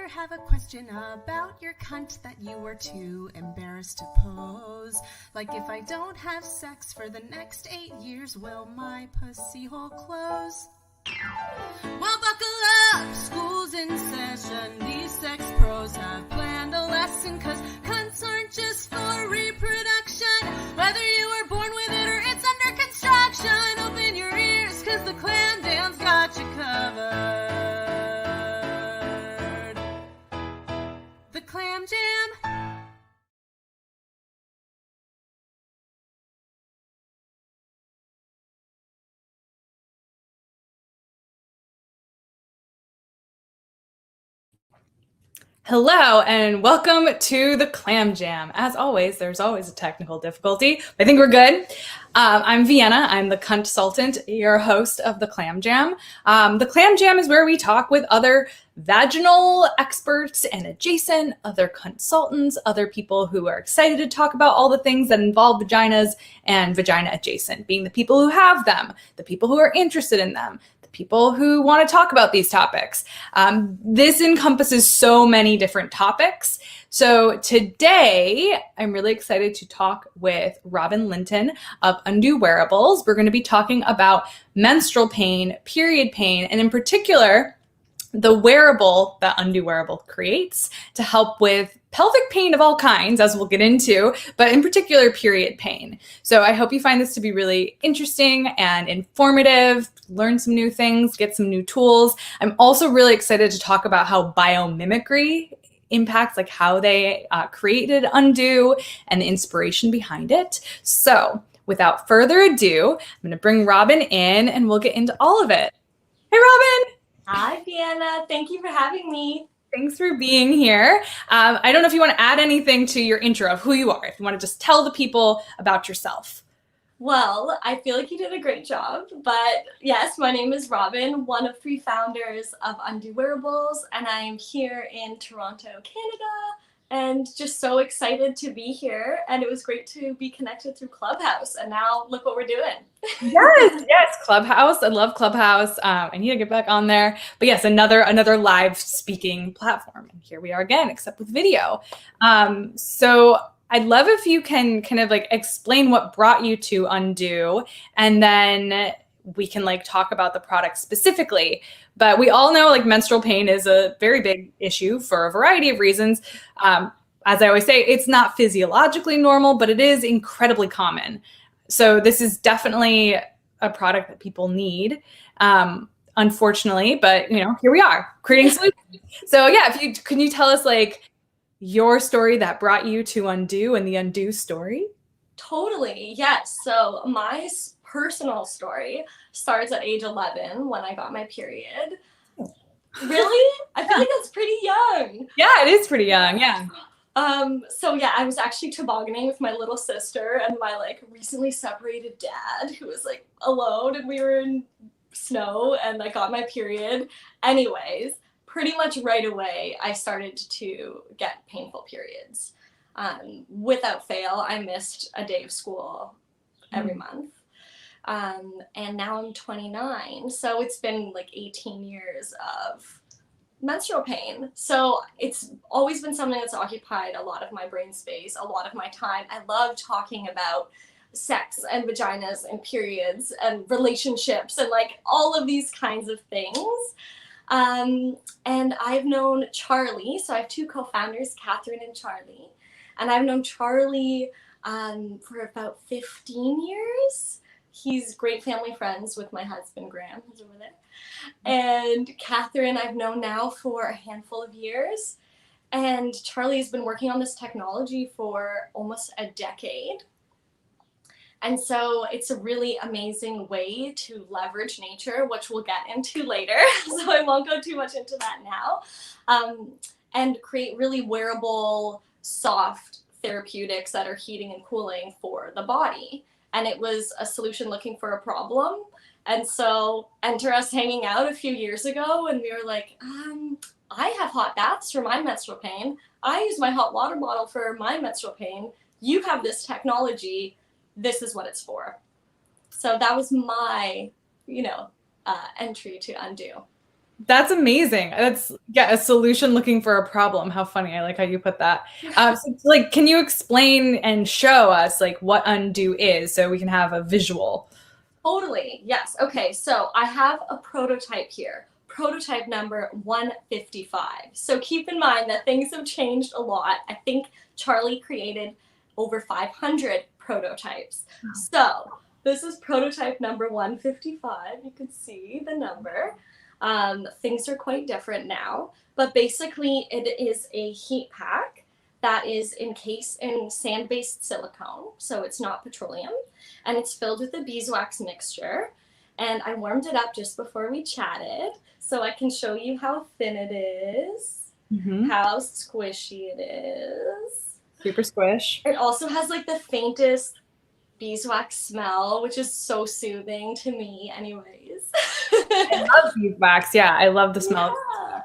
have a question about your cunt that you were too embarrassed to pose? Like, if I don't have sex for the next 8 years, will my pussy hole close? Well, buckle up, school's in session. These sex pros have planned a lesson, 'cause cunts aren't just for reproduction. Whether you were born with it or it's under construction, open your ears, 'cause the clam jam's got you covered. The Clam Jam. Hello and welcome to the Clam Jam. As always, there's always a technical difficulty. I think we're good. I'm Vienna. I'm the consultant, your host of the Clam Jam. The Clam Jam is where we talk with other vaginal experts and adjacent, other consultants, other people who are excited to talk about all the things that involve vaginas and vagina adjacent, being the people who have them, the people who are interested in them, people who want to talk about these topics. This encompasses so many different topics. So today, I'm really excited to talk with Robin Linton of Undu Wearables. We're going to be talking about menstrual pain, period pain, and in particular, the wearable that Undu Wearable creates to help with pelvic pain of all kinds, as we'll get into, but in particular, period pain. So I hope you find this to be really interesting and informative, learn some new things, get some new tools. I'm also really excited to talk about how biomimicry impacts, like how they created Undu and the inspiration behind it. So without further ado, I'm going to bring Robin in and we'll get into all of it. Hey, Robin. Hi, Vienna. Thank you for having me. Thanks for being here. I don't know if you want to add anything to your intro of who you are, if you want to just tell the people about yourself. Well, I feel like you did a great job, but yes, my name is Robin, one of 3 founders of Undu Wearables, and I am here in Toronto, Canada, and just so excited to be here. And it was great to be connected through Clubhouse, and now look what we're doing. Yes, Clubhouse. I love Clubhouse. I need to get back on there. But yes, another live speaking platform. And here we are again, except with video. So I'd love if you can kind of like explain what brought you to Undu, and then we can like talk about the product specifically. But we all know like menstrual pain is a very big issue for a variety of reasons. As I always say, it's not physiologically normal, but it is incredibly common. So this is definitely a product that people need, unfortunately, but you know, here we are creating solutions. So yeah, can you tell us like your story that brought you to Undu and the Undu story? Totally, yes. So my personal story starts at age 11 when I got my period. Really? I feel like that's pretty young. Yeah, it is pretty young, yeah. So yeah, I was actually tobogganing with my little sister and my like recently separated dad, who was like alone, and we were in snow, and I got my period. Anyways, pretty much right away, I started to get painful periods. Without fail, I missed a day of school every month. And now I'm 29, so it's been like 18 years of menstrual pain. So it's always been something that's occupied a lot of my brain space, a lot of my time. I love talking about sex and vaginas and periods and relationships and like all of these kinds of things. And I've known Charlie, so I have 2 co-founders, Catherine and Charlie, and I've known Charlie for about 15 years. He's great family friends with my husband, Graham, who's over there. And Catherine I've known now for a handful of years. And Charlie has been working on this technology for almost a decade. And so it's a really amazing way to leverage nature, which we'll get into later. So I won't go too much into that now. And create really wearable, soft therapeutics that are heating and cooling for the body. And it was a solution looking for a problem. And so enter us hanging out a few years ago, and we were like, I have hot baths for my menstrual pain. I use my hot water bottle for my menstrual pain. You have this technology. This is what it's for. So that was my, entry to Undu. That's amazing. That's a solution looking for a problem. How funny. I like how you put that. So, like, can you explain and show us like what Undu is so we can have a visual? Totally. Yes. Okay. So I have a prototype here. Prototype number 155. So keep in mind that things have changed a lot. I think Charlie created over 500 prototypes. So this is prototype number 155. You can see the number. Things are quite different now, but basically it is a heat pack that is encased in sand-based silicone, so it's not petroleum, and it's filled with a beeswax mixture. And I warmed it up just before we chatted, so I can show you how thin it is, how squishy it is. Super squish. It also has like the faintest beeswax smell, which is so soothing to me anyways. I love beeswax. Yeah, I love the smell. Yeah.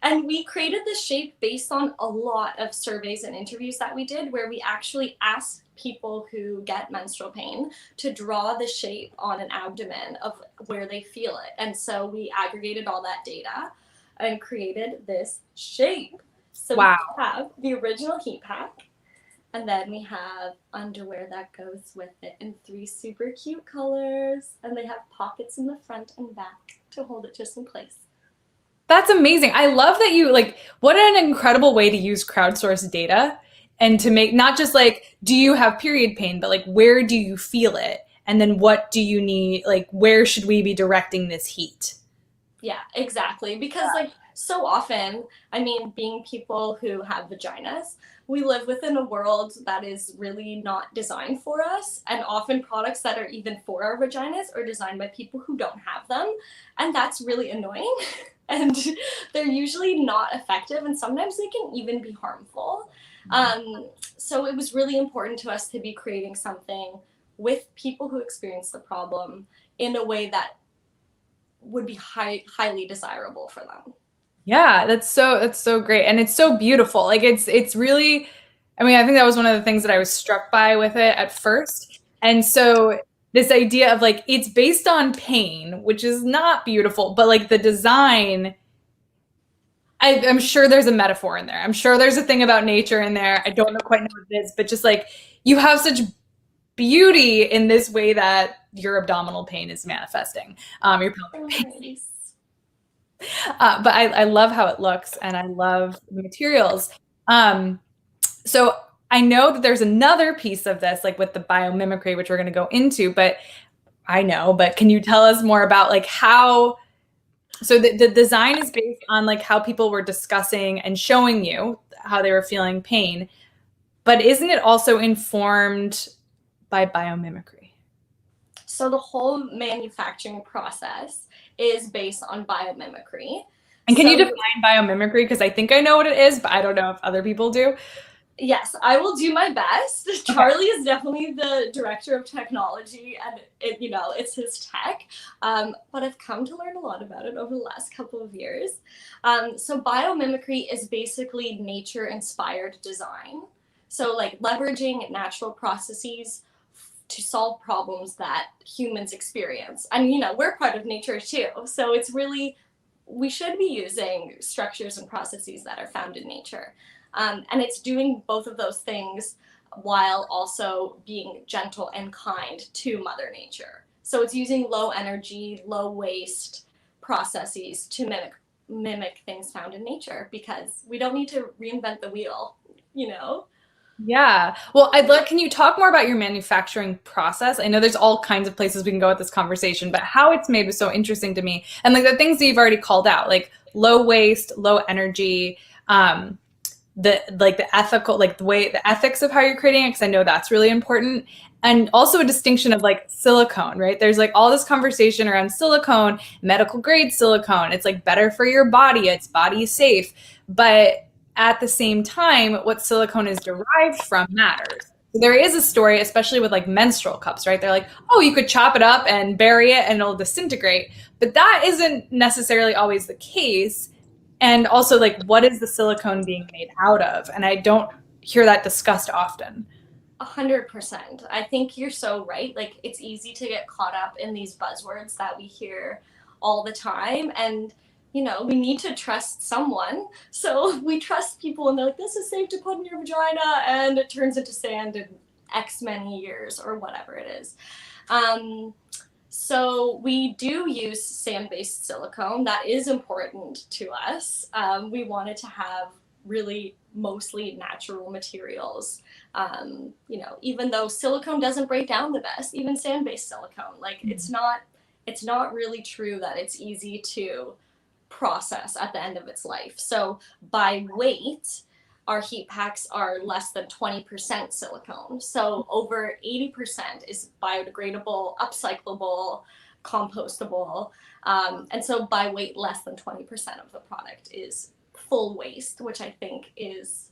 And we created this shape based on a lot of surveys and interviews that we did, where we actually asked people who get menstrual pain to draw the shape on an abdomen of where they feel it. And so we aggregated all that data and created this shape. So Wow. We have the original heat pack, and then we have underwear that goes with it in 3 super cute colors, and they have pockets in the front and back to hold it just in place. That's amazing. I love that you like, what an incredible way to use crowdsourced data and to make not just like, do you have period pain, but like, where do you feel it? And then what do you need? Like, where should we be directing this heat? Yeah, exactly. Because like so often, I mean, being people who have vaginas, we live within a world that is really not designed for us. And often products that are even for our vaginas are designed by people who don't have them. And that's really annoying. And they're usually not effective. And sometimes they can even be harmful. So it was really important to us to be creating something with people who experience the problem in a way that would be highly desirable for them. Yeah, that's so great. And it's so beautiful. Like it's really, I mean, I think that was one of the things that I was struck by with it at first. And so this idea of like it's based on pain, which is not beautiful, but like the design, I'm sure there's a metaphor in there. I'm sure there's a thing about nature in there. I don't know quite know what it is, but just like you have such beauty in this way that your abdominal pain is manifesting. Your pelvic pain. Nice. But I love how it looks and I love the materials. So I know that there's another piece of this, like with the biomimicry, which we're going to go into, but can you tell us more about like how, so the design is based on like how people were discussing and showing you how they were feeling pain, but isn't it also informed by biomimicry? So the whole manufacturing process is based on biomimicry. And can you define biomimicry? Because I think I know what it is, but I don't know if other people do. Yes, I will do my best. Okay. Charlie is definitely the director of technology, and it's his tech. But I've come to learn a lot about it over the last couple of years. So biomimicry is basically nature-inspired design. So like leveraging natural processes to solve problems that humans experience. And, we're part of nature too. So it's really, we should be using structures and processes that are found in nature. And it's doing both of those things while also being gentle and kind to Mother Nature. So it's using low energy, low waste processes to mimic things found in nature, because we don't need to reinvent the wheel, Yeah. Well, can you talk more about your manufacturing process? I know there's all kinds of places we can go with this conversation, but how it's made was so interesting to me. And like the things that you've already called out, like low waste, low energy, the ethical, like the ethics of how you're creating it, because I know that's really important. And also a distinction of like silicone, right? There's like all this conversation around silicone, medical grade silicone. It's like better for your body. It's body safe. But at the same time, what silicone is derived from matters. So there is a story, especially with like menstrual cups, right? They're like, oh, you could chop it up and bury it and it'll disintegrate. But that isn't necessarily always the case. And also like, what is the silicone being made out of? And I don't hear that discussed often. 100%. I think you're so right. Like, it's easy to get caught up in these buzzwords that we hear all the time. And we need to trust someone. So we trust people and they're like, this is safe to put in your vagina, and it turns into sand in X many years or whatever it is. So we do use sand-based silicone. That is important to us. We wanted to have really mostly natural materials. Even though silicone doesn't break down the best, even sand-based silicone, like it's not really true that it's easy to process at the end of its life. So by weight, our heat packs are less than 20% silicone. So over 80% is biodegradable, upcyclable, compostable. And so by weight, less than 20% of the product is full waste, which I think is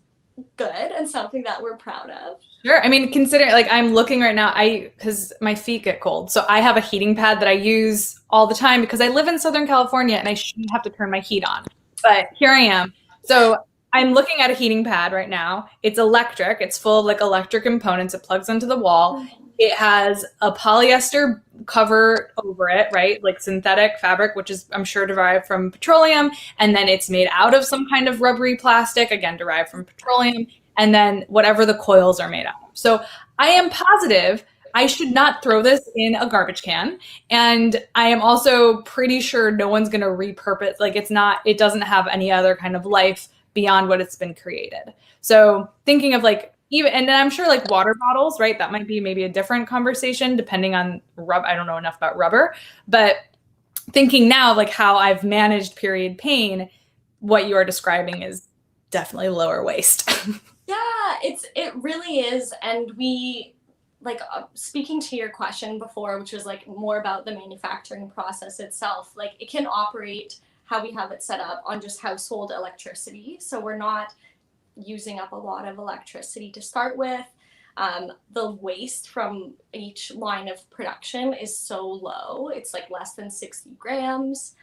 good and something that we're proud of. Sure. I mean, considering like I'm looking right now, because my feet get cold. So I have a heating pad that I use all the time because I live in Southern California and I shouldn't have to turn my heat on. But here I am. So I'm looking at a heating pad right now. It's electric. It's full of like electric components. It plugs into the wall. It has a polyester cover over it, right? Like synthetic fabric, which is, I'm sure, derived from petroleum. And then it's made out of some kind of rubbery plastic, again, derived from petroleum. And then whatever the coils are made out of. So I am positive I should not throw this in a garbage can. And I am also pretty sure no one's going to repurpose. Like it doesn't have any other kind of life beyond what it's been created. So thinking of like, even, and then I'm sure like water bottles, right? That might be maybe a different conversation depending on rubber. I don't know enough about rubber, but thinking now like how I've managed period pain, what you are describing is definitely lower waste. Yeah, it really is. And we like speaking to your question before, which was like more about the manufacturing process itself, like it can operate how we have it set up on just household electricity. So we're not using up a lot of electricity to start with. The waste from each line of production is so low. It's like less than 60 grams,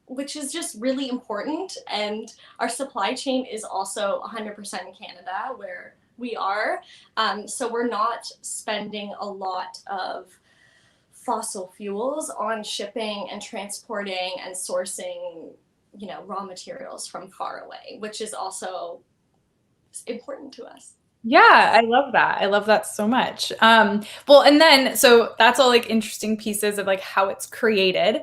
which is just really important. And our supply chain is also 100% in Canada, where we are. So we're not spending a lot of fossil fuels on shipping and transporting and sourcing, raw materials from far away, which is also important to us. Yeah, I love that. I love that so much. Well, and then, so that's all like interesting pieces of like how it's created.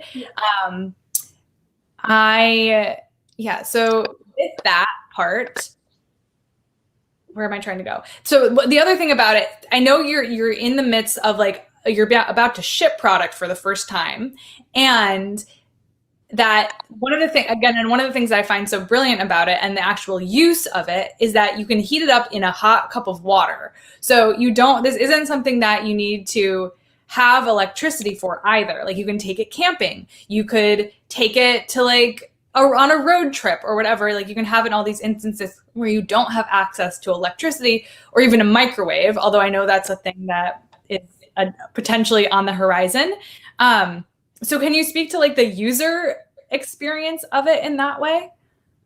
Yeah. So with that part, where am I trying to go? So the other thing about it, I know you're in the midst of like, you're about to ship product for the first time. And that one of the things I find so brilliant about it and the actual use of it is that you can heat it up in a hot cup of water. So this isn't something that you need to have electricity for either. Like you can take it camping. You could take it to like on a road trip or whatever. Like you can have it in all these instances where you don't have access to electricity or even a microwave, although I know that's a thing that is potentially on the horizon. So can you speak to like the user experience of it in that way?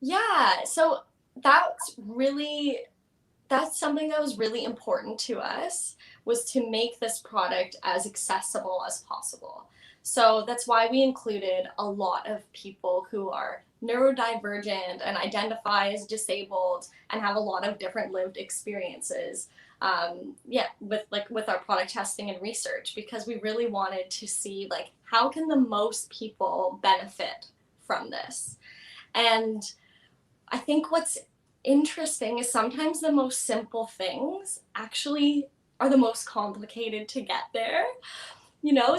Yeah, so that's something that was really important to us, was to make this product as accessible as possible. So that's why we included a lot of people who are neurodivergent and identify as disabled and have a lot of different lived experiences. With our product testing and research, because we really wanted to see like how can the most people benefit from this. And I think what's interesting is sometimes the most simple things actually are the most complicated to get there.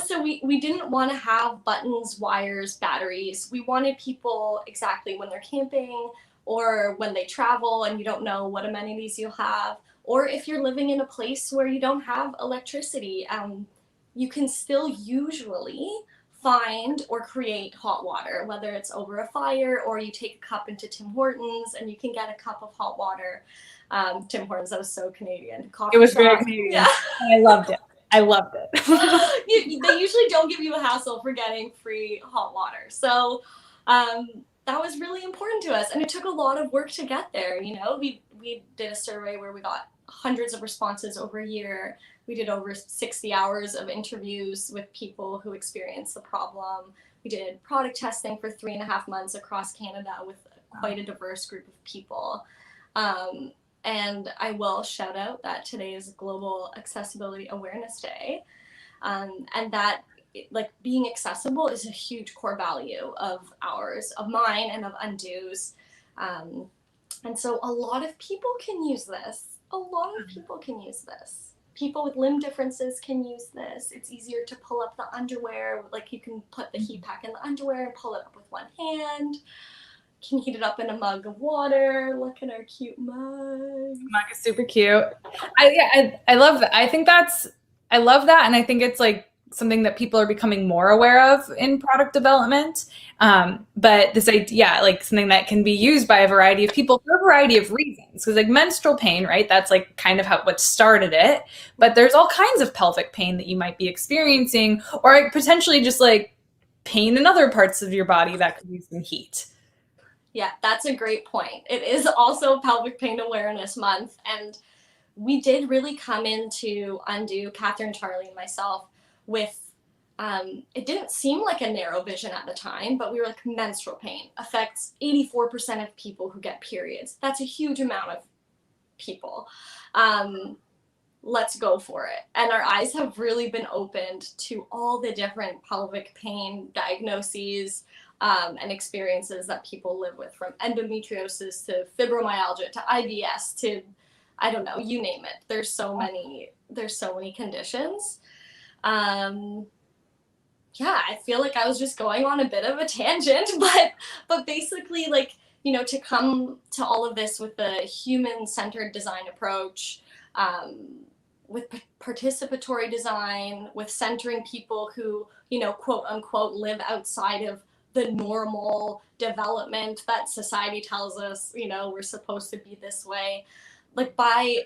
So we didn't want to have buttons, wires, batteries. We wanted people exactly when they're camping or when they travel and you don't know what amenities you'll have, or if you're living in a place where you don't have electricity, you can still usually find or create hot water, whether it's over a fire or you take a cup into Tim Hortons and you can get a cup of hot water. Tim Hortons, that was so Canadian. Coffee It was shop. very Canadian. Yeah. I loved it. They usually don't give you a hassle for getting free hot water. So that was really important to us. And it took a lot of work to get there. We did a survey where we got hundreds of responses over a year. We did over 60 hours of interviews with people who experienced the problem. We did product testing for 3.5 months across Canada with quite a diverse group of people. And I will shout out that today is Global Accessibility Awareness Day. And that like being accessible is a huge core value of ours, of mine, and of Undu's. And so a lot of people can use this. A lot of people can use this. People with limb differences can use this. It's easier to pull up the underwear. Like you can put the heat pack in the underwear and pull it up with one hand. Can heat it up in a mug of water. Look at our cute mug. Mug is super cute. I love that. I love that, and I think it's like something that people are becoming more aware of in product development. But this idea, like something that can be used by a variety of people for a variety of reasons. Because like menstrual pain, right? That's like kind of what started it. But there's all kinds of pelvic pain that you might be experiencing, or potentially just like pain in other parts of your body that could use some heat. Yeah, that's a great point. It is also Pelvic Pain Awareness Month, and we did really come into Undu, Catherine, Charlie, and myself, with it didn't seem like a narrow vision at the time, but we were like, menstrual pain affects 84% of people who get periods. That's a huge amount of people. Let's go for it. And our eyes have really been opened to all the different pelvic pain diagnoses and experiences that people live with, from endometriosis to fibromyalgia to IBS to, I don't know, you name it. There's so many conditions. Yeah, I feel like I was just going on a bit of a tangent, but basically, like, you know, to come to all of this with the human-centered design approach, with participatory design, with centering people who, you know, quote unquote, live outside of the normal development that society tells us, you know, we're supposed to be this way. Like by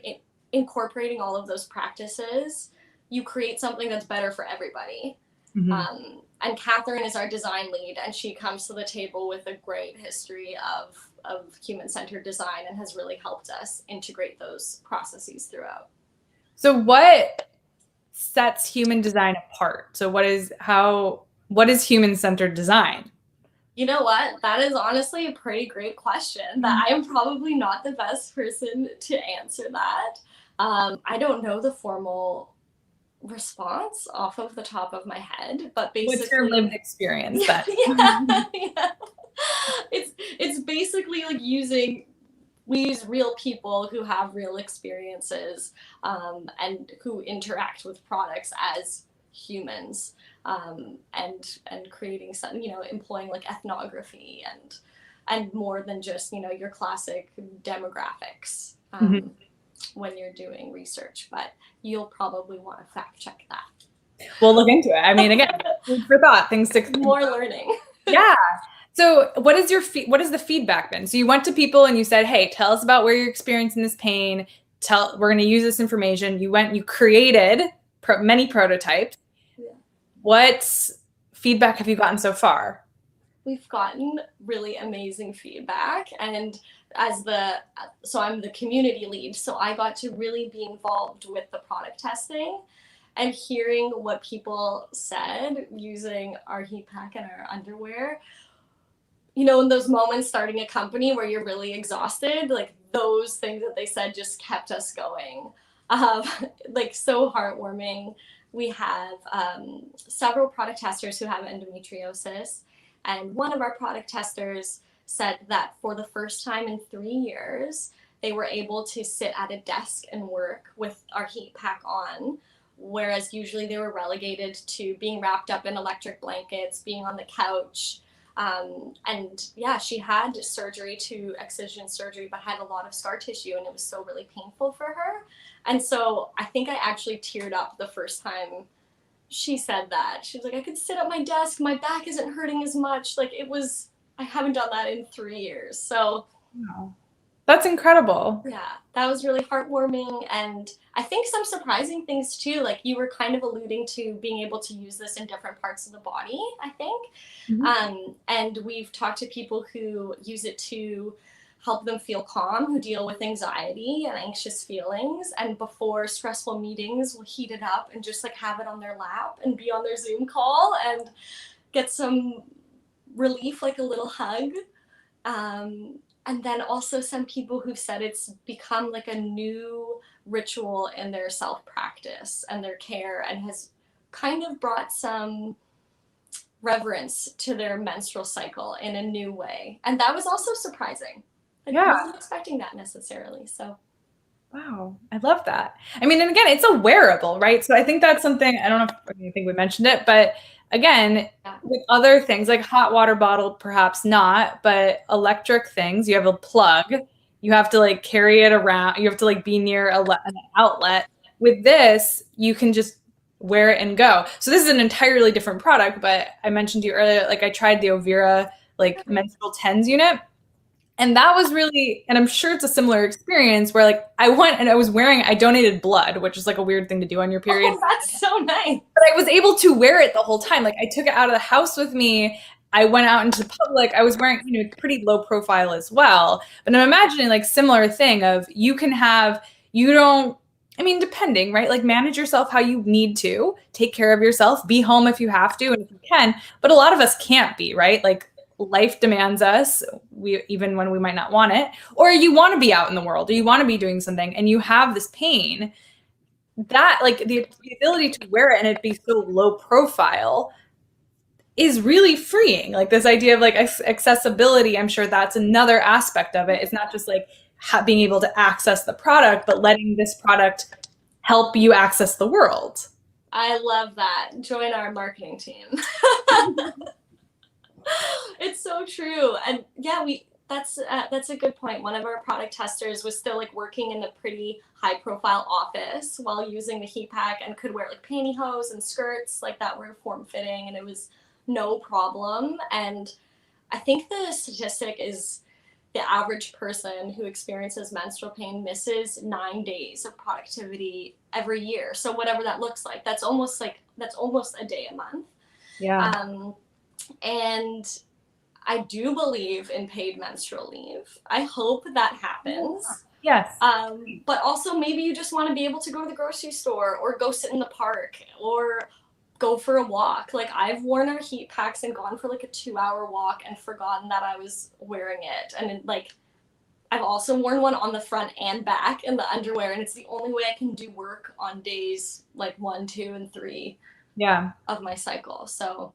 incorporating all of those practices, you create something that's better for everybody. Mm-hmm. And Catherine is our design lead, and she comes to the table with a great history of human-centered design and has really helped us integrate those processes throughout. So what sets human design apart? So what is human-centered design? You know what? That is honestly a pretty great question that I am probably not the best person to answer that. I don't know the formal response off of the top of my head, but basically, what's your lived experience then? Yeah. It's basically like we use real people who have real experiences and who interact with products as humans, and creating some, you know, employing like ethnography and more than just, you know, your classic demographics when you're doing research. But you'll probably want to fact check that. We'll look into it. I mean, again, food for thought, things to more learning. Yeah. So what is the feedback then? So you went to people and you said, hey, tell us about where you're experiencing this pain. We're going to use this information. You created many prototypes. Yeah. What feedback have you gotten so far? We've gotten really amazing feedback. And so I'm the community lead. So I got to really be involved with the product testing and hearing what people said using our heat pack and our underwear. You know, in those moments starting a company where you're really exhausted, like those things that they said just kept us going. Like so heartwarming. We have several product testers who have endometriosis, and one of our product testers said that for the first time in 3 years, they were able to sit at a desk and work with our heat pack on, whereas usually they were relegated to being wrapped up in electric blankets, being on the couch. And yeah, she had excision surgery, but had a lot of scar tissue, and it was so really painful for her. And so I think I actually teared up the first time she said that. She was like, I could sit at my desk, my back isn't hurting as much. Like I haven't done that in 3 years. So wow. That's incredible. Yeah, that was really heartwarming. And I think some surprising things too, like you were kind of alluding to being able to use this in different parts of the body, I think. Mm-hmm. And we've talked to people who use it to help them feel calm, who deal with anxiety and anxious feelings. And before stressful meetings, will heat it up and just like have it on their lap and be on their Zoom call. And get some relief, like a little hug. And then also some people who've said it's become like a new ritual in their self practice and their care, and has kind of brought some reverence to their menstrual cycle in a new way. And that was also surprising. I Yeah. wasn't expecting that necessarily. So Wow, I love that. I mean, and again, it's a wearable, right? So I think that's something, I don't know if you think we mentioned it, but again, with other things like hot water bottle, perhaps not, but electric things, you have a plug, you have to like carry it around, you have to like be near an outlet. With this, you can just wear it and go. So this is an entirely different product, but I mentioned to you earlier, like I tried the Overa like menstrual tens unit. And that was really, and I'm sure it's a similar experience where like I went and I donated blood, which is like a weird thing to do on your period. Oh, that's so nice. But I was able to wear it the whole time. Like I took it out of the house with me. I went out into public. I was wearing, pretty low profile as well. But I'm imagining like similar thing of depending, right? Like manage yourself how you need to, take care of yourself, be home if you have to and if you can. But a lot of us can't be, right? Like life demands us, even when we might not want it, or you want to be out in the world, or you want to be doing something, and you have this pain. That like the ability to wear it and it be so low profile is really freeing. Like this idea of like accessibility, I'm sure that's another aspect of it. It's not just like being able to access the product, but letting this product help you access the world. I love that. Join our marketing team. It's so true. And yeah, that's a good point. One of our product testers was still like working in a pretty high profile office while using the heat pack, and could wear like pantyhose and skirts like that were form fitting, and it was no problem. And I think the statistic is the average person who experiences menstrual pain misses 9 days of productivity every year. So whatever that looks like, that's almost a day a month. Yeah. And I do believe in paid menstrual leave. I hope that happens. Yes. But also maybe you just want to be able to go to the grocery store or go sit in the park or go for a walk. Like I've worn our heat packs and gone for like a 2-hour walk and forgotten that I was wearing it. And like I've also worn one on the front and back in the underwear, and it's the only way I can do work on days like 1, 2, and 3 of my cycle. So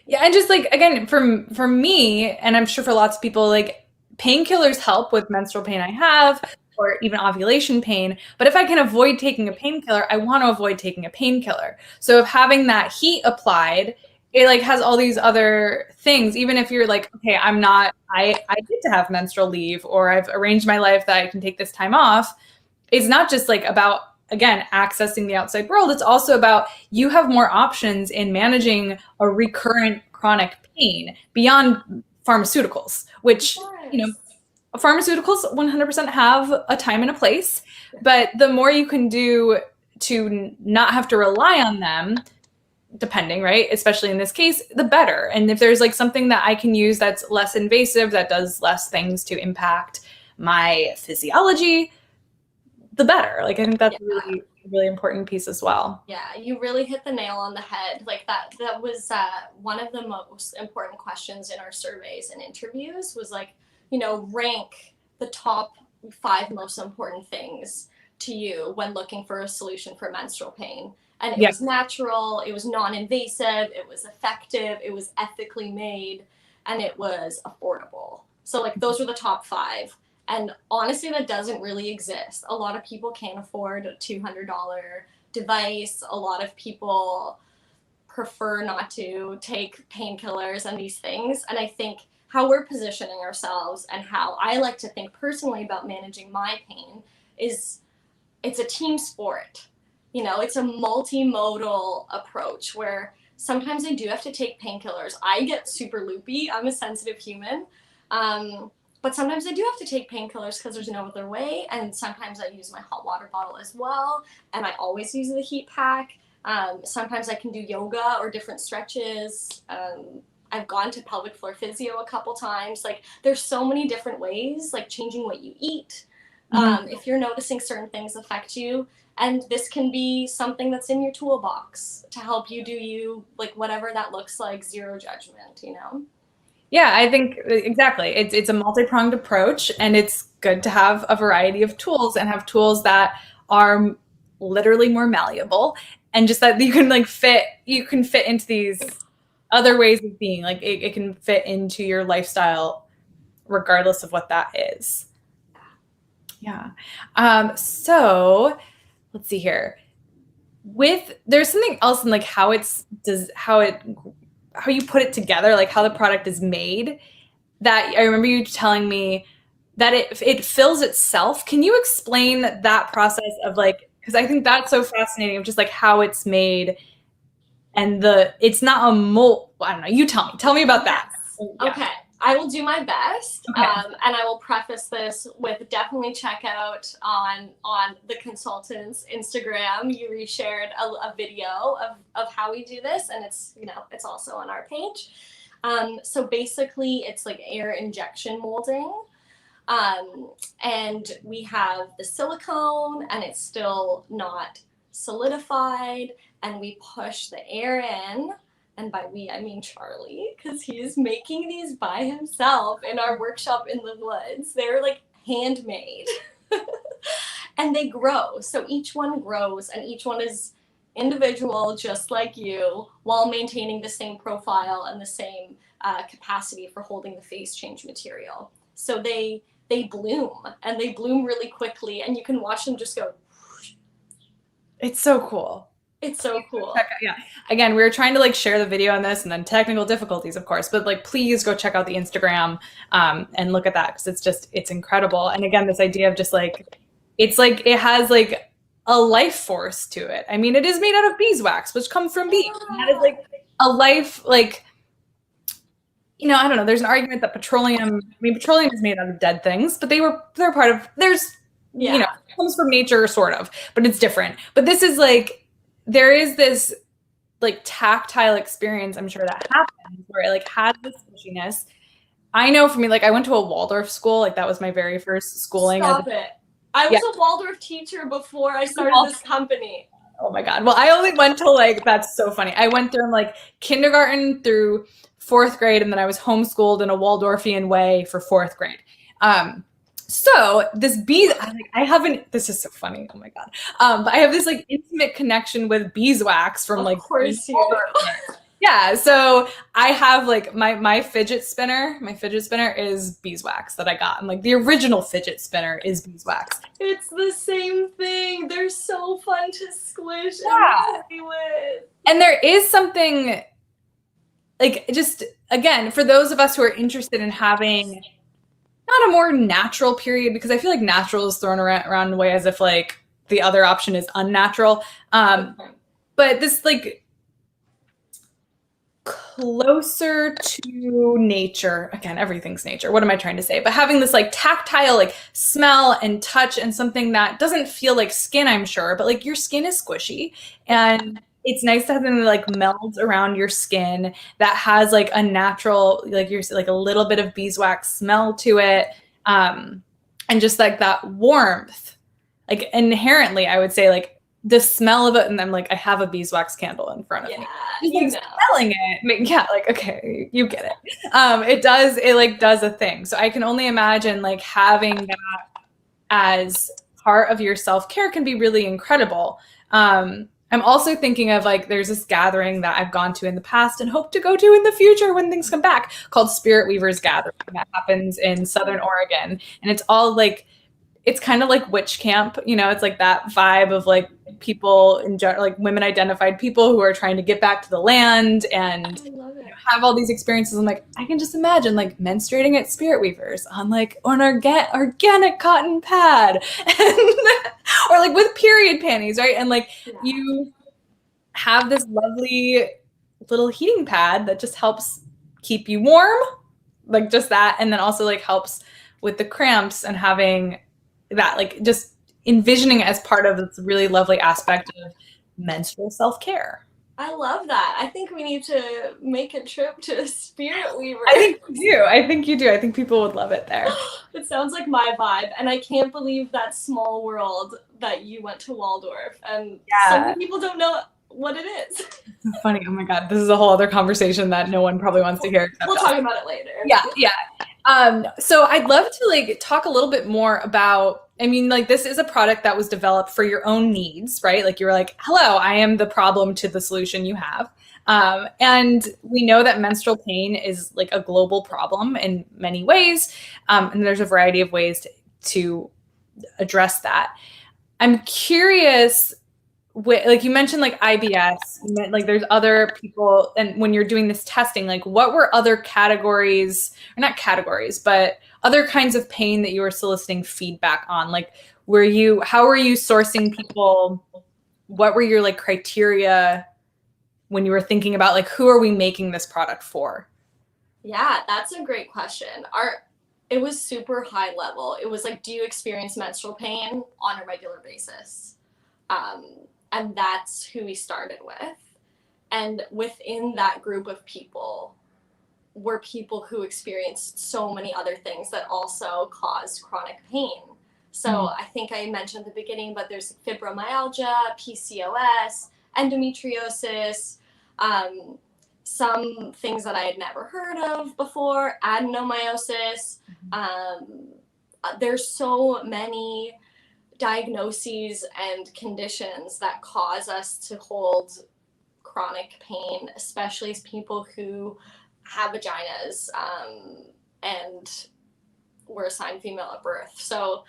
yeah, and just like again, for me, and I'm sure for lots of people, like painkillers help with menstrual pain I have, or even ovulation pain. But if I can avoid taking a painkiller, I want to avoid taking a painkiller. So if having that heat applied, it like has all these other things. Even if you're like, okay, I get to have menstrual leave, or I've arranged my life that I can take this time off. It's not just like about, again, accessing the outside world. It's also about you have more options in managing a recurrent chronic pain beyond pharmaceuticals, which, pharmaceuticals 100% have a time and a place, but the more you can do to not have to rely on them, depending, right? Especially in this case, the better. And if there's like something that I can use that's less invasive, that does less things to impact my physiology, the better. Like I think that's really, really important piece as well. Yeah, you really hit the nail on the head. Like that was one of the most important questions in our surveys and interviews was like, rank the top 5 most important things to you when looking for a solution for menstrual pain. And it was natural, it was non-invasive, it was effective, it was ethically made, and it was affordable. So like those were the top 5. And honestly, that doesn't really exist. A lot of people can't afford a $200 device. A lot of people prefer not to take painkillers and these things. And I think how we're positioning ourselves and how I like to think personally about managing my pain is it's a team sport. It's a multimodal approach where sometimes I do have to take painkillers. I get super loopy. I'm a sensitive human. But sometimes I do have to take painkillers because there's no other way. And sometimes I use my hot water bottle as well. And I always use the heat pack. Sometimes I can do yoga or different stretches. I've gone to pelvic floor physio a couple times. Like there's so many different ways, like changing what you eat, if you're noticing certain things affect you. And this can be something that's in your toolbox to help you do you, like whatever that looks like, zero judgment, you know? Yeah, I think exactly. It's a multi-pronged approach, and it's good to have a variety of tools and have tools that are literally more malleable, and just that you can like you can fit into these other ways of being. Like it can fit into your lifestyle regardless of what that is. Yeah. So let's see here. There's something else in like how you put it together, like how the product is made, that I remember you telling me that it fills itself. Can you explain that process of like, because I think that's so fascinating of just like how it's made, and it's not a mold. I don't know. You tell me about that. Yeah. Okay. I will do my best, Okay. And I will preface this with definitely check out on the consultant's Instagram. You reshared a video of how we do this, and it's also on our page. So basically, it's like air injection molding, and we have the silicone, and it's still not solidified, and we push the air in. And by we, I mean Charlie, because he's making these by himself in our workshop in the woods. They're like handmade. And they grow. So each one grows, and each one is individual, just like you, while maintaining the same profile and the same capacity for holding the phase change material. So they bloom, and they bloom really quickly, and you can watch them just go. It's so cool. It's so cool. Yeah. Again, we were trying to like share the video on this, and then technical difficulties, of course, but like, please go check out the Instagram and look at that, because it's incredible. And again, this idea of just like, it's like, it has like a life force to it. I mean, it is made out of beeswax, which comes from bees. And that is like a life, like, I don't know. There's an argument that petroleum is made out of dead things, but they're part of, it comes from nature sort of, but it's different. But this is like, there is this like tactile experience, I'm sure, that happens where it like has this squishiness. I know for me, like I went to a Waldorf school, like that was my very first schooling. Stop it. I was a Waldorf teacher before I started this company. Oh my God. Well, I only went to like, that's so funny. I went through like kindergarten through 4th grade, and then I was homeschooled in a Waldorfian way for 4th grade. So this this is so funny. Oh my God. But I have this like intimate connection with beeswax from like, of course you do. Yeah. So I have like my fidget spinner. My fidget spinner is beeswax that I got. And like the original fidget spinner is beeswax. It's the same thing. They're so fun to squish and play with. And there is something like, just again, for those of us who are interested in having not a more natural period, because I feel like natural is thrown around in a way as if like the other option is unnatural. But this like closer to nature, again, everything's nature. What am I trying to say? But having this like tactile, like smell and touch, and something that doesn't feel like skin, I'm sure, but like your skin is squishy, and it's nice to have something that like melds around your skin that has like a natural, like you're like a little bit of beeswax smell to it. And just like that warmth, like inherently, I would say like the smell of it. And I'm like, I have a beeswax candle in front of me. Just, like, smelling it. Yeah. Like, okay, you get it. It does a thing. So I can only imagine like having that as part of your self-care can be really incredible. I'm also thinking of like, there's this gathering that I've gone to in the past and hope to go to in the future when things come back, called Spirit Weavers Gathering, that happens in Southern Oregon. And it's all like, it's kind of like witch camp, it's like that vibe of like people in general, like women identified people who are trying to get back to the land and have all these experiences. I'm like, I can just imagine like menstruating at Spirit Weavers on like an organic cotton pad or like with period panties, right? And like you have this lovely little heating pad that just helps keep you warm, like just that. And then also like helps with the cramps, and having that, like just envisioning it as part of this really lovely aspect of menstrual self-care. I love that. I think we need to make a trip to Spirit Weaver. I think you do. I think you do. I think people would love it there. It sounds like my vibe, and I can't believe that small world that you went to Waldorf, and so many people don't know what it is. It's funny. Oh my God, this is a whole other conversation that no one probably wants to hear. We'll talk about it later. Yeah. So I'd love to like talk a little bit more about, I mean, like this is a product that was developed for your own needs, right? Like you were like, hello, I am the problem to the solution you have. And we know that menstrual pain is like a global problem in many ways. And there's a variety of ways to address that. I'm curious, like you mentioned like IBS, like there's other people, and when you're doing this testing, like what were other categories, or not categories, but other kinds of pain that you were soliciting feedback on? Like how were you sourcing people? What were your like criteria when you were thinking about like, who are we making this product for? Yeah, that's a great question. It was super high level. It was like, do you experience menstrual pain on a regular basis? And that's who we started with. And within that group of people were people who experienced so many other things that also caused chronic pain. So I think I mentioned at the beginning, but there's fibromyalgia, PCOS, endometriosis, some things that I had never heard of before, adenomyosis. There's so many diagnoses and conditions that cause us to hold chronic pain, especially as people who have vaginas and were assigned female at birth. So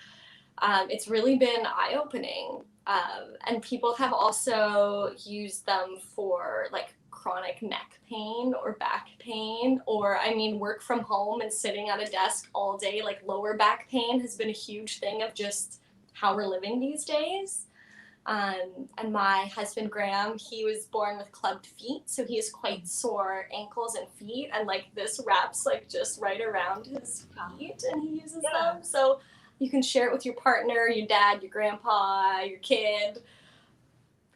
it's really been eye-opening. And people have also used them for like chronic neck pain or back pain, or I mean, work from home and sitting at a desk all day, like lower back pain has been a huge thing of just how we're living these days. And my husband, Graham, he was born with clubbed feet, so he has quite sore ankles and feet, and like this wraps like just right around his feet, and he uses them. So you can share it with your partner, your dad, your grandpa, your kid.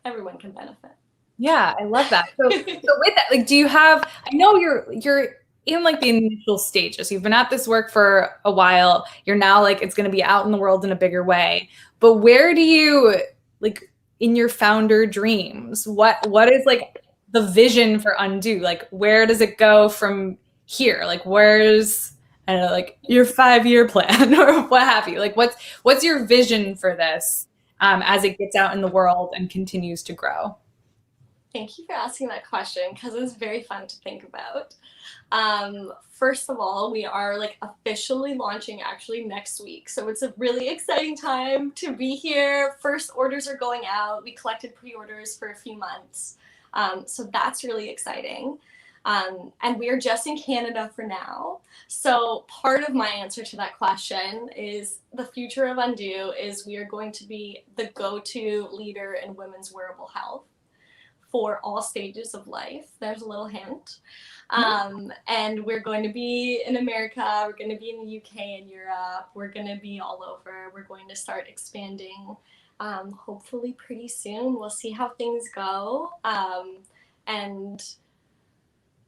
Everyone can benefit. Yeah, I love that. So with that, like, do you have? I know you're in like the initial stages. You've been at this work for a while. You're now like it's going to be out in the world in a bigger way. But where do you like in your founder dreams? What is like the vision for Undu? Like, where does it go from here? Like, where's I don't know, like your 5-year plan or what have you? Like, what's your vision for this as it gets out in the world and continues to grow? Thank you for asking that question because it's very fun to think about. First of all, we are like officially launching actually next week. So it's a really exciting time to be here. First orders are going out. We collected pre-orders for a few months. So that's really exciting. And we are just in Canada for now. So part of my answer to that question is the future of Undu is we are going to be the go-to leader in women's wearable health for all stages of life. There's a little hint. And we're going to be in America, we're going to be in the UK and Europe, we're going to be all over. We're going to start expanding hopefully pretty soon. We'll see how things go. And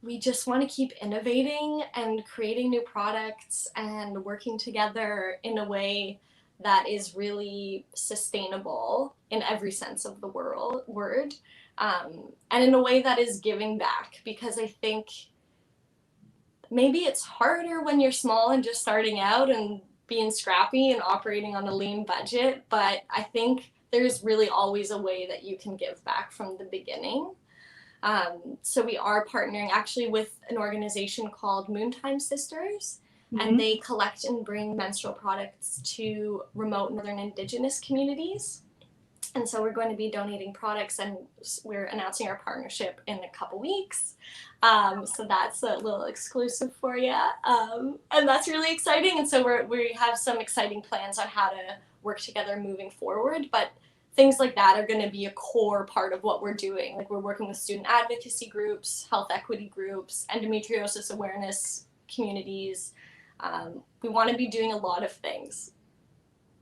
we just want to keep innovating and creating new products and working together in a way that is really sustainable in every sense of the word. And in a way that is giving back, because I think maybe it's harder when you're small and just starting out and being scrappy and operating on a lean budget, but I think there's really always a way that you can give back from the beginning. So we are partnering actually with an organization called Moontime Sisters, and they collect and bring menstrual products to remote Northern Indigenous communities. And so we're going to be donating products, and we're announcing our partnership in a couple weeks. So that's a little exclusive for you. And that's really exciting. And so we have some exciting plans on how to work together moving forward. But things like that are going to be a core part of what we're doing. Like we're working with student advocacy groups, health equity groups, endometriosis awareness communities. We want to be doing a lot of things.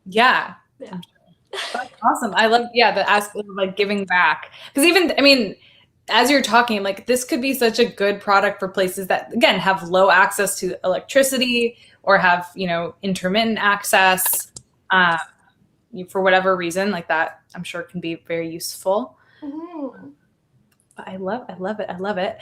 Yeah. That's awesome. I love, the aspect of like giving back. Because even, I mean, as you're talking, like this could be such a good product for places that, again, have low access to electricity or have, intermittent access for whatever reason, like that, I'm sure can be very useful. Mm-hmm. But I love it. I love it.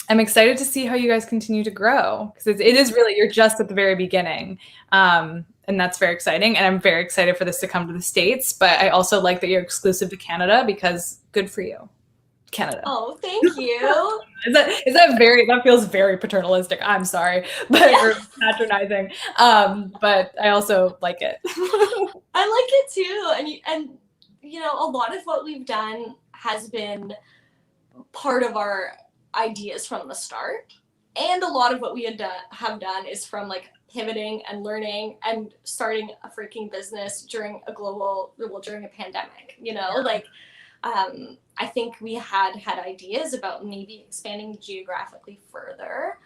I'm excited to see how you guys continue to grow, because it is really, you're just at the very beginning. And that's very exciting. And I'm very excited for this to come to the States. But I also like that you're exclusive to Canada, because good for you, Canada. Oh, thank you. That feels very paternalistic. I'm sorry, but or patronizing. But I also like it. I like it too. And a lot of what we've done has been part of our ideas from the start, and a lot of what we have done is from like pivoting and learning and starting a freaking business during a pandemic. Like I think we had ideas about maybe expanding geographically further,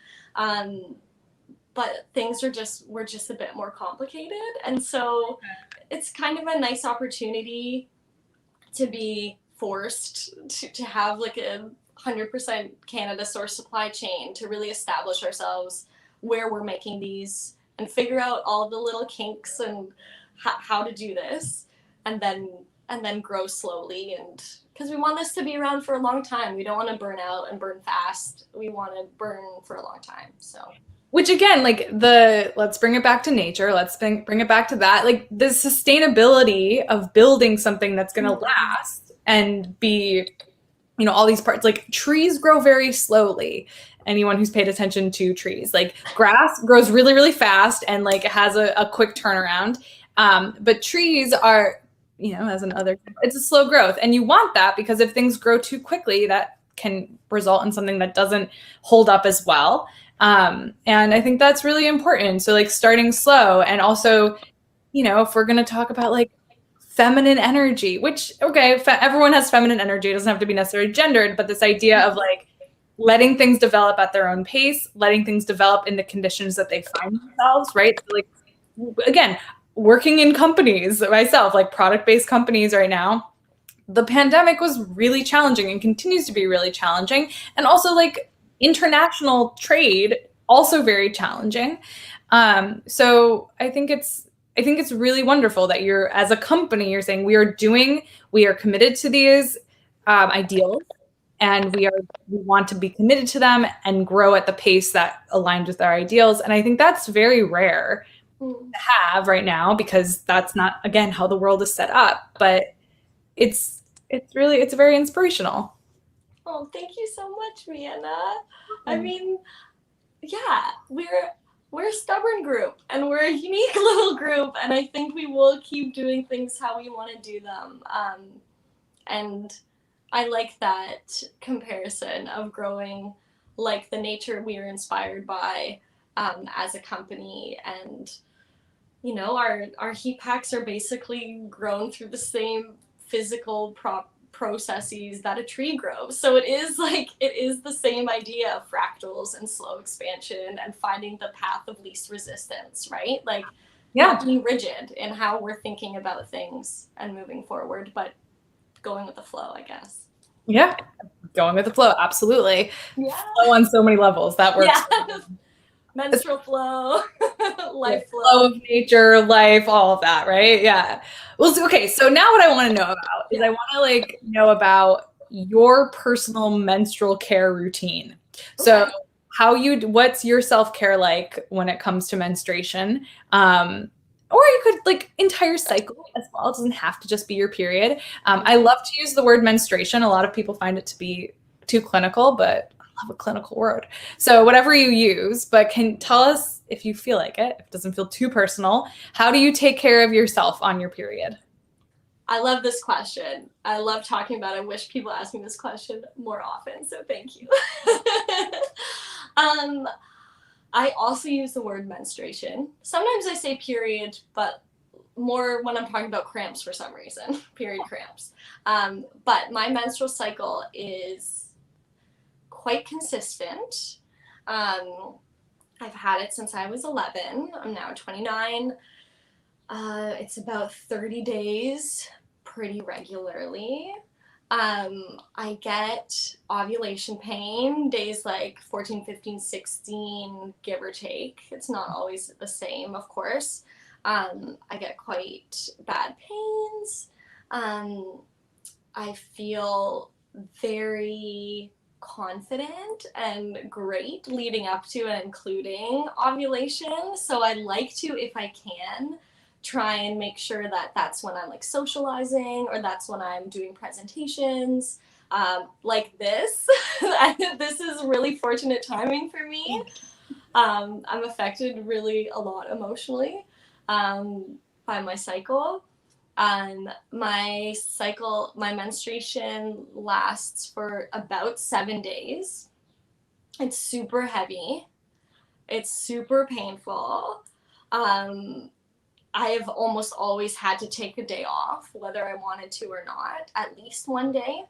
but things were just a bit more complicated, and so it's kind of a nice opportunity to be forced to have like a 100% Canada source supply chain, to really establish ourselves where we're making these and figure out all the little kinks and how to do this, and then grow slowly. And because we want this to be around for a long time, we don't want to burn out and burn fast. We want to burn for a long time. So, which again, like let's bring it back to nature. Let's bring it back to that, like the sustainability of building something that's going to last and be, all these parts. Like trees grow very slowly. Anyone who's paid attention to trees, like grass grows really, really fast and like has a quick turnaround. But trees are, it's a slow growth. And you want that, because if things grow too quickly, that can result in something that doesn't hold up as well. And I think that's really important. So like starting slow, and also, if we're going to talk about like feminine energy, which, okay, everyone has feminine energy. It doesn't have to be necessarily gendered, but this idea of like letting things develop at their own pace, letting things develop in the conditions that they find themselves, right? So like, again, working in companies myself, like product-based companies right now, the pandemic was really challenging and continues to be really challenging. And also like international trade, also very challenging. So I think it's really wonderful that you're, as a company, you're saying we are committed to these ideals, and we want to be committed to them and grow at the pace that aligns with our ideals. And I think that's very rare to have right now, because that's not, again, how the world is set up. But it's very inspirational. Oh, thank you so much, Vienna. I mean, yeah, we're a stubborn group, and we're a unique little group, and I think we will keep doing things how we want to do them. And I like that comparison of growing like the nature we are inspired by as a company. And our heat packs are basically grown through the same physical processes that a tree grows. So it is the same idea of fractals and slow expansion and finding the path of least resistance, right? Like, not being rigid in how we're thinking about things and moving forward, but going with the flow, I guess. Yeah, going with the flow, absolutely. Yeah. Flow on so many levels. That works. Yeah. Menstrual flow, life flow. Flow of nature, life, all of that, right? Yeah. Well, okay, so now what I want to know about is I want to like know about your personal menstrual care routine. So what's your self-care like when it comes to menstruation? Or you could like entire cycle as well. It doesn't have to just be your period. I love to use the word menstruation. A lot of people find it to be too clinical, but I love a clinical word. So whatever you use, but can tell us, if you feel like it, if it doesn't feel too personal, how do you take care of yourself on your period? I love this question. I love talking about it. I wish people asked me this question more often, so thank you. I also use the word menstruation. Sometimes I say period, but more when I'm talking about cramps for some reason, period cramps. But my menstrual cycle is quite consistent. I've had it since I was 11. I'm now 29. It's about 30 days pretty regularly. I get ovulation pain days like 14, 15, 16, give or take. It's not always the same, of course. I get quite bad pains. Um, I feel very confident and great leading up to and including ovulation. So I like to, if I can, try and make sure that that's when I'm like socializing or that's when I'm doing presentations like this. This is really fortunate timing for me. I'm affected really a lot emotionally by my cycle. My menstruation lasts for about 7 days. It's super heavy. It's super painful. Um, I've almost always had to take a day off, whether I wanted to or not, at least one day.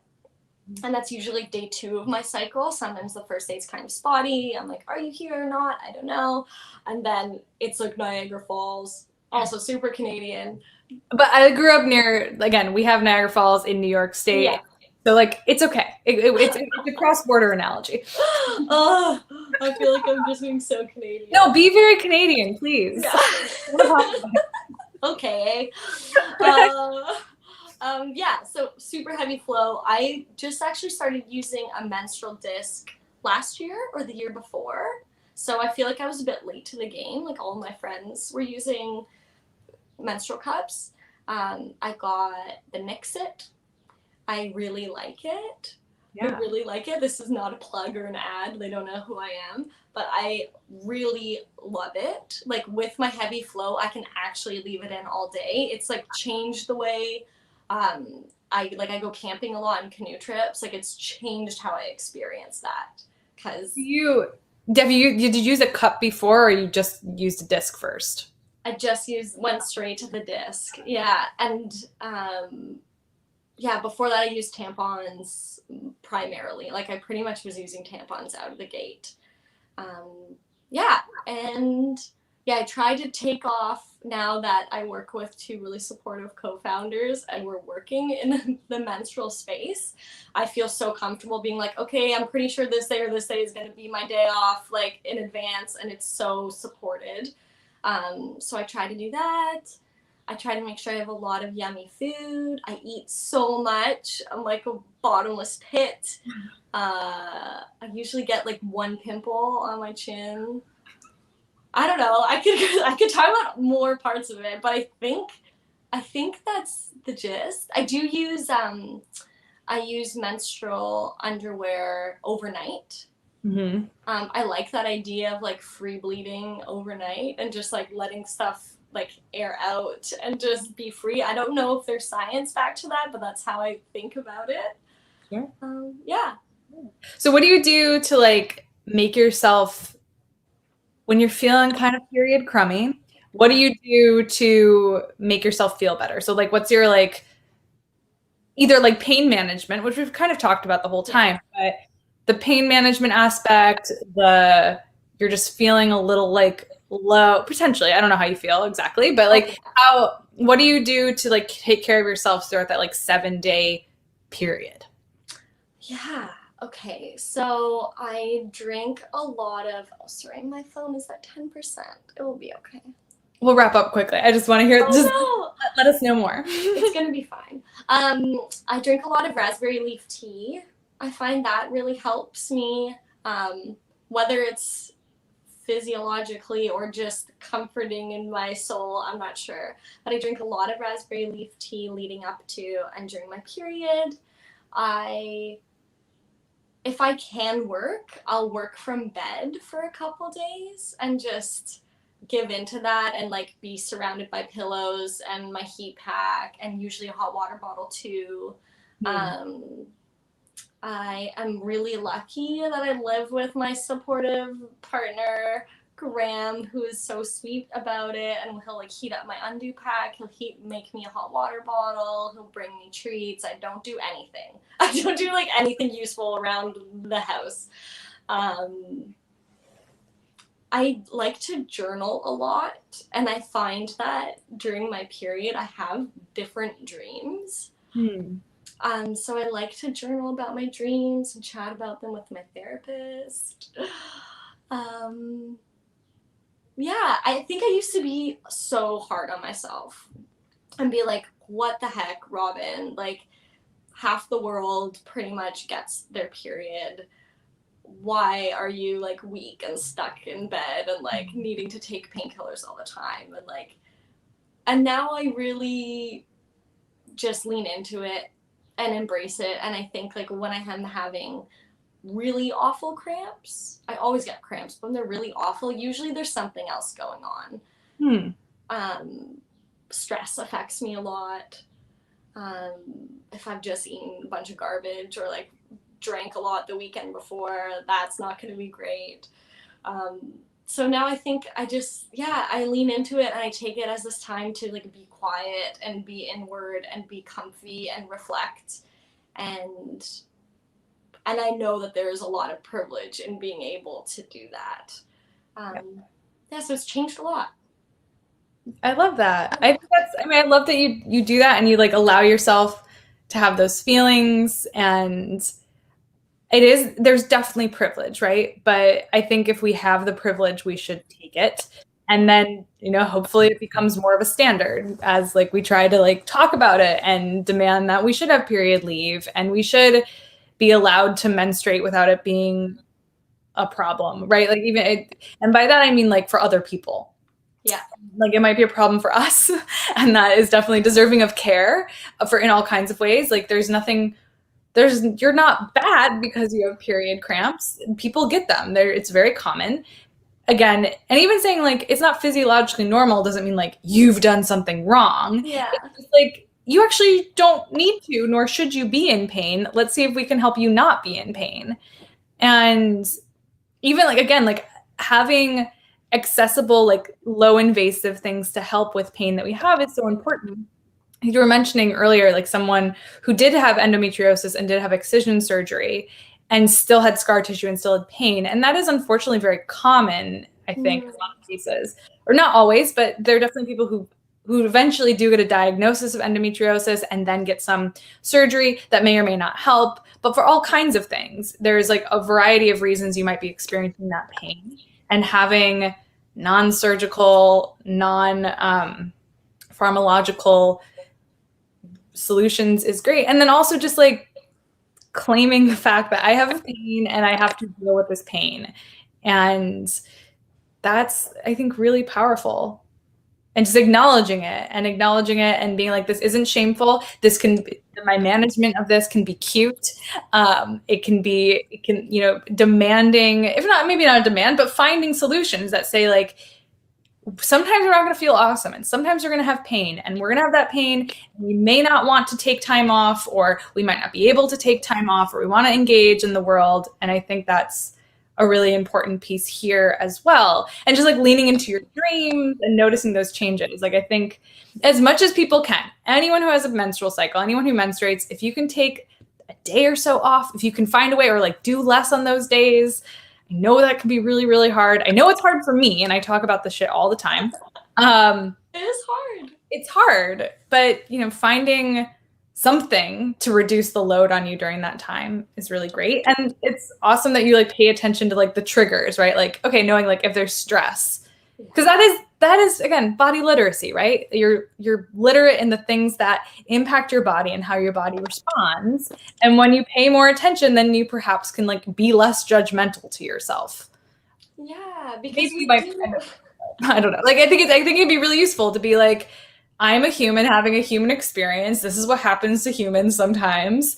And that's usually day 2 of my cycle. Sometimes the first day is kind of spotty. I'm like, are you here or not? I don't know. And then it's like Niagara Falls, also super Canadian. But I grew up near, again, we have Niagara Falls in New York State. Yeah. So, like, it's okay. It's a cross-border analogy. Oh, I feel like I'm just being so Canadian. No, be very Canadian, please. Yeah. Okay. Yeah, so super heavy flow. I just actually started using a menstrual disc last year or the year before. So I feel like I was a bit late to the game. Like all my friends were using menstrual cups. I got the Nixit. I really like it. Yeah. I really like it. This is not a plug or an ad. They don't know who I am, but I really love it. Like with my heavy flow, I can actually leave it in all day. It's like changed the way I go camping a lot and canoe trips. Like it's changed how I experience that. Cause did you use a cup before, or you just used a disc first? I just went straight to the disc. Yeah. And yeah, before that I used tampons primarily. Like I pretty much was using tampons out of the gate. Yeah, and yeah, I try to take off now that I work with 2 really supportive co-founders and we're working in the menstrual space. I feel so comfortable being like, okay, I'm pretty sure this day or this day is going to be my day off, like in advance, and it's so supported. So I try to do that. I try to make sure I have a lot of yummy food. I eat so much. I'm like a bottomless pit. I usually get like 1 pimple on my chin. I don't know. I could talk about more parts of it, but I think that's the gist. I do use I use menstrual underwear overnight. Mm-hmm. I like that idea of like free bleeding overnight and just like letting stuff like air out and just be free. I don't know if there's science back to that, but that's how I think about it. Yeah. Yeah. So what do you do to like make yourself, when you're feeling kind of period crummy, what do you do to make yourself feel better? So like what's your like either like pain management, which we've kind of talked about the whole time, but the pain management aspect, you're just feeling a little like low, potentially. I don't know how you feel exactly, but like what do you do to like take care of yourself throughout that like 7-day period? Yeah. Okay. So I drink a lot of, oh, sorry, my phone is at 10%. It will be okay. We'll wrap up quickly. I just want to hear, let us know more. It's going to be fine. I drink a lot of raspberry leaf tea. I find that really helps me, whether it's physiologically or just comforting in my soul, I'm not sure. But I drink a lot of raspberry leaf tea leading up to and during my period. If I can work, I'll work from bed for a couple days and just give into that and like be surrounded by pillows and my heat pack and usually a hot water bottle too. I am really lucky that I live with my supportive partner, Graham, who is so sweet about it, and he'll like heat up my Undu pack, he'll make me a hot water bottle, he'll bring me treats. I don't do anything. I don't do like anything useful around the house. I like to journal a lot, and I find that during my period I have different dreams. So I like to journal about my dreams and chat about them with my therapist. Um, yeah, I think I used to be so hard on myself and be like, what the heck, Robin? Like, half the world pretty much gets their period. Why are you like weak and stuck in bed and like needing to take painkillers all the time? And like, and now I really just lean into it and embrace it. And I think like when I am having really awful cramps, I always get cramps, but when they're really awful, usually there's something else going on. Stress affects me a lot. If I've just eaten a bunch of garbage or like drank a lot the weekend before, that's not going to be great. So now I think I lean into it and I take it as this time to like be quiet and be inward and be comfy and reflect. And I know that there is a lot of privilege in being able to do that. So it's changed a lot. I love that. I love that you do that and you like allow yourself to have those feelings, and there's definitely privilege, right? But I think if we have the privilege, we should take it. And then, hopefully it becomes more of a standard as like we try to like talk about it and demand that we should have period leave and we should be allowed to menstruate without it being a problem, right? Like and by that I mean like for other people. Yeah. Like it might be a problem for us and that is definitely deserving of care for in all kinds of ways. Like you're not bad because you have period cramps. People get them. It's very common. Again, and even saying like it's not physiologically normal doesn't mean like you've done something wrong. Yeah. It's just like you actually don't need to, nor should you be in pain. Let's see if we can help you not be in pain. And even like, again, like having accessible, like low invasive things to help with pain that we have is so important. You were mentioning earlier, like someone who did have endometriosis and did have excision surgery and still had scar tissue and still had pain. And that is unfortunately very common, I think, in a lot of cases. Or not always, but there are definitely people who eventually do get a diagnosis of endometriosis and then get some surgery that may or may not help. But for all kinds of things, there's like a variety of reasons you might be experiencing that pain. And having non-surgical, non-pharmacological solutions is great. And then also just like claiming the fact that I have pain and I have to deal with this pain. And that's, I think, really powerful. And just acknowledging it and being like, this isn't shameful. My management of this can be cute. It can, demanding, if not, maybe not a demand, but finding solutions that say like, sometimes we're not going to feel awesome and sometimes we're going to have pain and we're going to have that pain. And we may not want to take time off, or we might not be able to take time off, or we want to engage in the world. And I think that's a really important piece here as well. And just like leaning into your dreams and noticing those changes. Like I think as much as people can, anyone who has a menstrual cycle, anyone who menstruates, if you can take a day or so off, if you can find a way or like do less on those days, I know that can be really, really hard. I know it's hard for me, and I talk about this shit all the time. It is hard. It's hard, but finding something to reduce the load on you during that time is really great. And it's awesome that you like pay attention to like the triggers, right? Like, okay, knowing like if there's stress, because that is again, body literacy, right? You're literate in the things that impact your body and how your body responds. And when you pay more attention, then you perhaps can like be less judgmental to yourself. Yeah, because maybe I don't know. Like I think it'd be really useful to be like, I'm a human having a human experience. This is what happens to humans sometimes.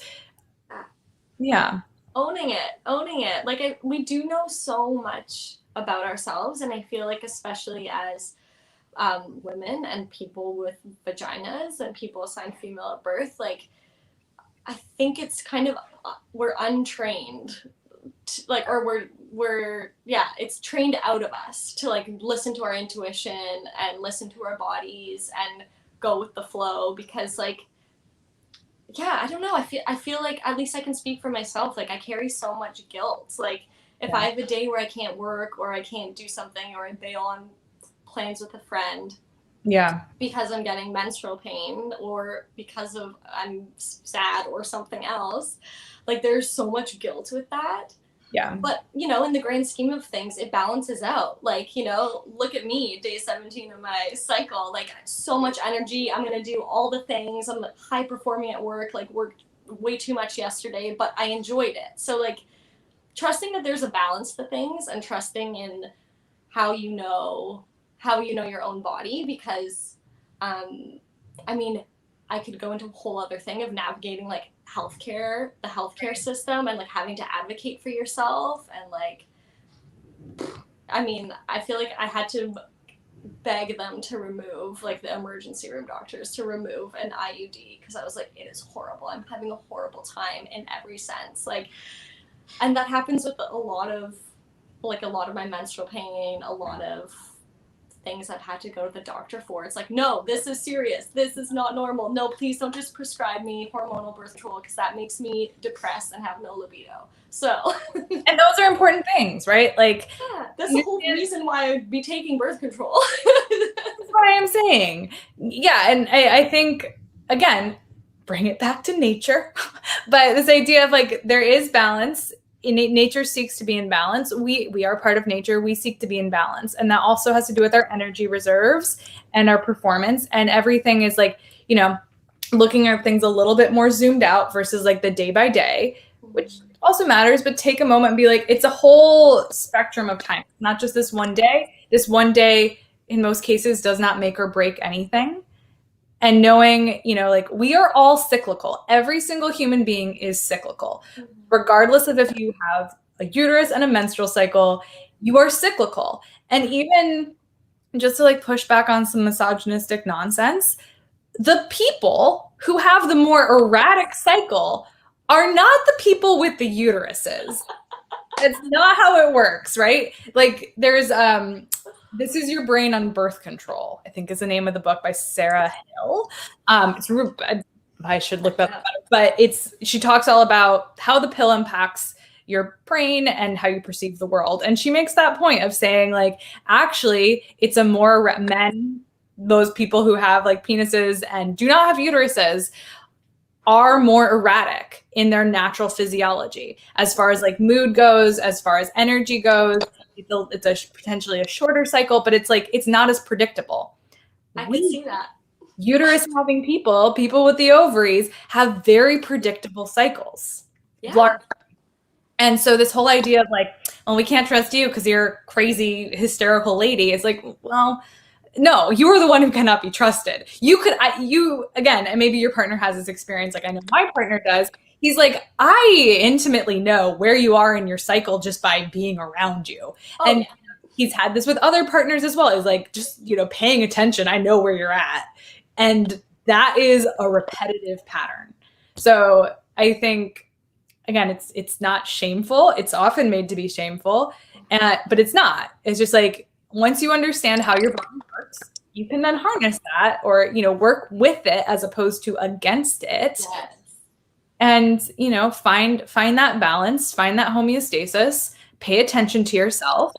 Yeah. Owning it. Like we do know so much about ourselves, and I feel like especially as women and people with vaginas and people assigned female at birth, like I think it's kind of we're untrained it's trained out of us to like listen to our intuition and listen to our bodies and go with the flow, because like I don't know, I feel like, at least I can speak for myself, like I carry so much guilt. Like if I have a day where I can't work or I can't do something or I bail on plans with a friend, Yeah. because I'm getting menstrual pain or because of I'm sad or something else. Like there's so much guilt with that. Yeah. But, you know, in the grand scheme of things, it balances out. Like, you know, look at me, day 17 of my cycle. Like, so much energy. I'm going to do all the things. I'm high performing at work, like, worked way too much yesterday, but I enjoyed it. So, like, trusting that there's a balance to things and trusting in how you know your own body, because I mean, I could go into a whole other thing of navigating like the healthcare system, and like having to advocate for yourself, and like, I mean, I feel like I had to beg them to remove, like the emergency room doctors to remove an IUD, because I was like, it is horrible. I'm having a horrible time in every sense. Like, and that happens with a lot of my menstrual pain, a lot of things I've had to go to the doctor for. It's like, no, this is serious. This is not normal. No, please don't just prescribe me hormonal birth control, because that makes me depressed and have no libido. So, And those are important things, right? Like, yeah, that's the whole reason why I'd be taking birth control. that's what I am saying. Yeah, and I think, again, bring it back to nature. But this idea of like, there is balance. Nature seeks to be in balance. We are part of nature. We seek to be in balance. And that also has to do with our energy reserves and our performance. And everything is like, you know, looking at things a little bit more zoomed out versus like the day by day, which also matters, but take a moment and be like, it's a whole spectrum of time, not just this one day. This one day, in most cases, does not make or break anything. And knowing, you know, like, we are all cyclical. Every single human being is cyclical. Regardless of if you have a uterus and a menstrual cycle, you are cyclical. And even just to like push back on some misogynistic nonsense, the people who have the more erratic cycle are not the people with the uteruses. It's not how it works, right? Like, there's This Is Your Brain on Birth Control, I think is the name of the book, by Sarah Hill. I should look that up, but she talks all about how the pill impacts your brain and how you perceive the world. And she makes that point of saying, like, actually, it's a more men, those people who have like penises and do not have uteruses, are more erratic in their natural physiology as far as like mood goes, as far as energy goes. It's potentially a shorter cycle, but it's like, it's not as predictable. I can see that. Uterus having people with the ovaries, have very predictable cycles. Yeah. And so this whole idea of like, well, we can't trust you because you're a crazy hysterical lady. It's like, well, no, you are the one who cannot be trusted. Again, and maybe your partner has this experience, like I know my partner does. He's like, I intimately know where you are in your cycle just by being around you. And yeah, he's had this with other partners as well. He's like, just, you know, paying attention, I know where you're at. And that is a repetitive pattern. So I think, again, it's not shameful. It's often made to be shameful, but it's not. It's just like, once you understand how your body works, you can then harness that, or, you know, work with it as opposed to against it. Yes. And, you know, find that balance, find that homeostasis, pay attention to yourself.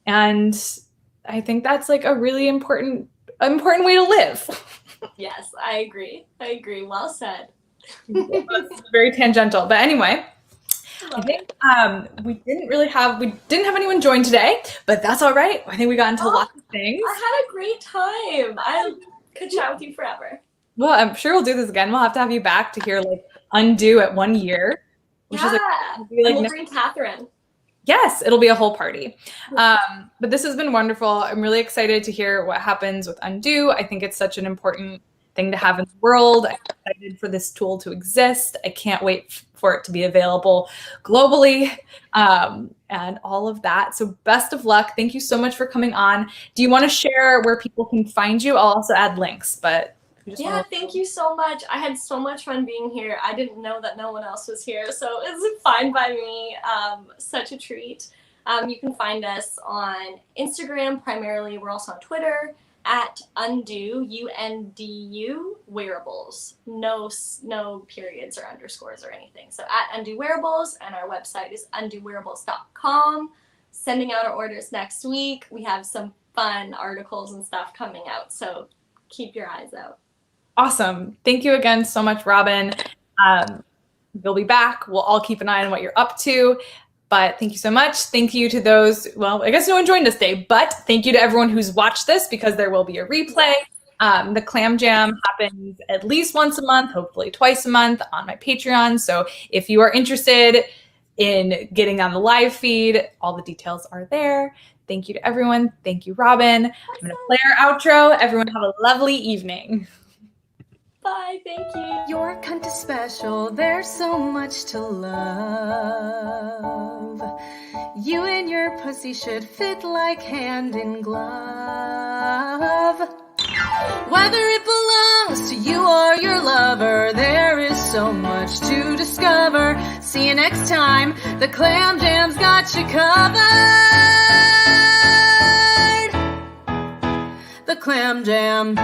And I think that's like a really important way to live. Yes, I agree. Well said. Very tangential. But anyway, I think we didn't have anyone join today, but that's all right. I think we got into lots of things. I had a great time. I could chat with you forever. Well, I'm sure we'll do this again. We'll have to have you back to hear like Undu at 1 year. Which is we'll bring Catherine. Yes, it'll be a whole party. But this has been wonderful. I'm really excited to hear what happens with Undu. I think it's such an important thing to have in the world. I'm excited for this tool to exist. I can't wait for it to be available globally, and all of that. So best of luck. Thank you so much for coming on. Do you want to share where people can find you? I'll also add links, but thank you so much. I had so much fun being here. I didn't know that no one else was here, so it's fine by me. Such a treat. You can find us on Instagram primarily. We're also on Twitter at Undu, UNDU, Wearables. No periods or underscores or anything. So at Undu Wearables, and our website is unduwearables.com. Sending out our orders next week. We have some fun articles and stuff coming out. So keep your eyes out. Awesome. Thank you again so much, Robin. We'll be back. We'll all keep an eye on what you're up to. But thank you so much. Thank you to those, well, I guess no one joined us today, but thank you to everyone who's watched this because there will be a replay. The Clam Jam happens at least once a month, hopefully twice a month on my Patreon. So if you are interested in getting on the live feed, all the details are there. Thank you to everyone. Thank you, Robin. I'm going to play our outro. Everyone have a lovely evening. Bye, thank you. Your cunt is special, there's so much to love. You and your pussy should fit like hand in glove. Whether it belongs to you or your lover, there is so much to discover. See you next time, the Clam Jam's got you covered. The Clam Jam.